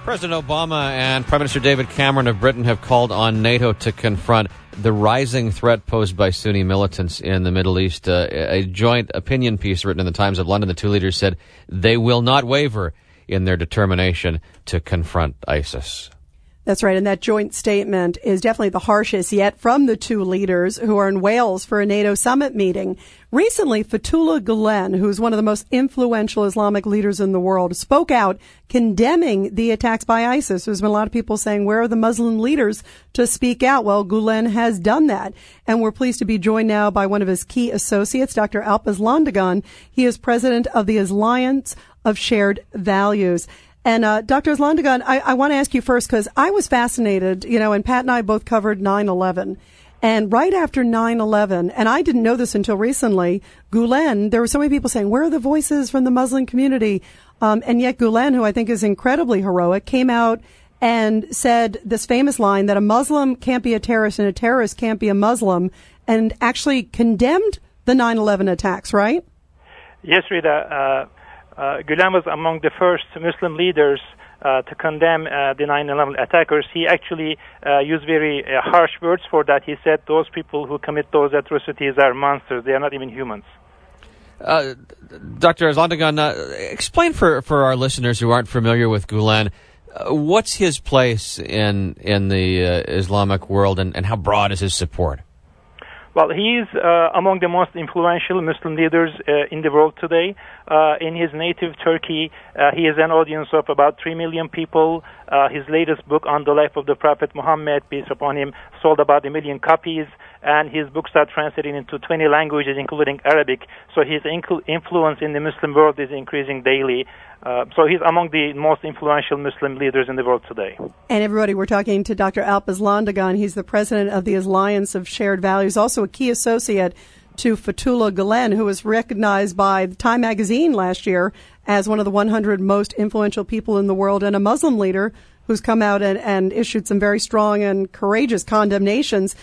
President Obama and Prime Minister David Cameron of Britain have called on NATO to confront the rising threat posed by Sunni militants in the Middle East. A joint opinion piece written in the Times of London, the two leaders said they will not waver in their determination to confront ISIS. That's right, and that joint statement is definitely the harshest yet from the two leaders who are in Wales for a NATO summit meeting. Recently, Fethullah Gulen, who's one of the most influential Islamic leaders in the world, spoke out condemning the attacks by ISIS. There's been a lot of people saying, where are the Muslim leaders to speak out? Well, Gulen has done that, and we're pleased to be joined now by one of his key associates, Dr. Alp Aslandogan. He is president of the Alliance of Shared Values. And Dr. Aslandogan, I want to ask you first, because I was fascinated, and Pat and I both covered 9/11. And right after 9/11, and I didn't know this until recently, Gulen, there were so many people saying, where are the voices from the Muslim community? And yet Gulen, who I think is incredibly heroic, came out and said this famous line that a Muslim can't be a terrorist and a terrorist can't be a Muslim, and actually condemned the 9/11 attacks, right? Yes, Rita. Gulen was among the first Muslim leaders to condemn the 9/11 attackers. He actually used very harsh words for that. He said those people who commit those atrocities are monsters. They are not even humans. Dr. Aslandogan, explain for our listeners who aren't familiar with Gulen, what's his place in the Islamic world, and how broad is his support? Well, he is among the most influential Muslim leaders in the world today. In his native Turkey, he has an audience of about 3 million people. His latest book on the life of the Prophet Muhammad, peace upon him, sold about 1 million copies, and his books are translated into 20 languages, including Arabic. So his influence in the Muslim world is increasing daily. So he's among the most influential Muslim leaders in the world today. And everybody, we're talking to Dr. Alp Aslandogan. He's the president of the Alliance of Shared Values, also a key associate to Fethullah Gulen, who was recognized by Time magazine last year as one of the 100 most influential people in the world, and a Muslim leader who's come out and issued some very strong and courageous condemnations.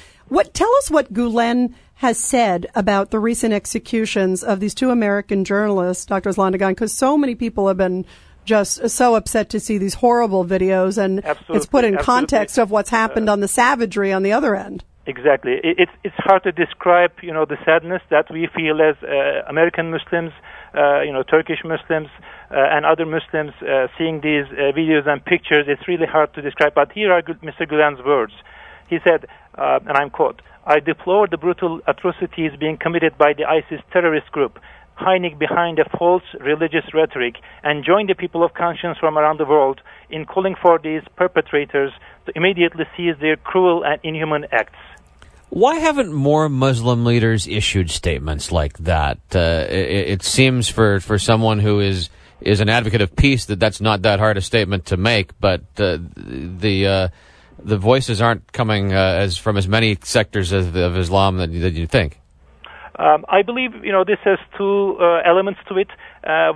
Tell us what Gulen has said about the recent executions of these two American journalists, Dr. Aslandogan, because so many people have been just so upset to see these horrible videos, and it's put in context of what's happened on the savagery on the other end. Exactly. It's hard to describe, the sadness that we feel as American Muslims, Turkish Muslims, and other Muslims seeing these videos and pictures. It's really hard to describe. But here are Mr. Gulen's words. He said, and I'm quote, "I deplore the brutal atrocities being committed by the ISIS terrorist group, hiding behind a false religious rhetoric, and join the people of conscience from around the world in calling for these perpetrators to immediately cease their cruel and inhuman acts." Why haven't more Muslim leaders issued statements like that? It seems for someone who is an advocate of peace that's not that hard a statement to make, but the voices aren't coming from as many sectors of Islam that you think. I believe, this has two elements to it.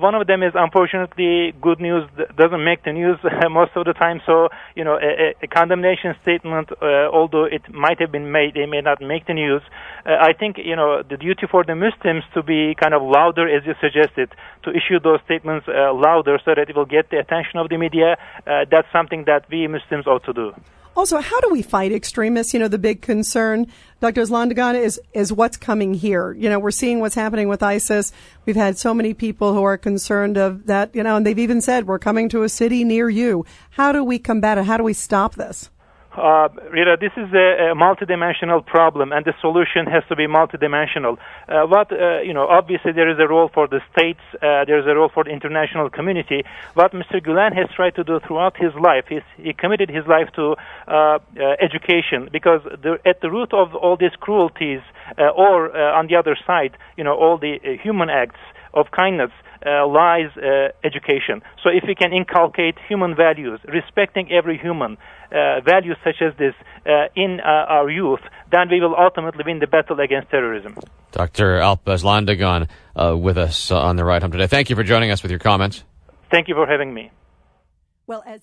One of them is, unfortunately, good news doesn't make the news most of the time. So, a condemnation statement, although it might have been made, they may not make the news. I think, the duty for the Muslims to be kind of louder, as you suggested, to issue those statements louder so that it will get the attention of the media. That's something that we Muslims ought to do. Also, how do we fight extremists? The big concern, Dr. Aslandogan, is what's coming here. We're seeing what's happening with ISIS. We've had so many people who are concerned of that, and they've even said, we're coming to a city near you. How do we combat it? How do we stop this? Rita, this is a multidimensional problem, and the solution has to be multidimensional. Obviously there is a role for the states, there is a role for the international community. What Mr. Gulen has tried to do throughout his life is he committed his life to education, because at the root of all these cruelties, or on the other side, all the human acts of kindness, lies education. So if we can inculcate human values, respecting every human, values such as this in our youth, then we will ultimately win the battle against terrorism. Dr. Alp Aslandogan with us on the ride home today. Thank you for joining us with your comments. Thank you for having me. Well, as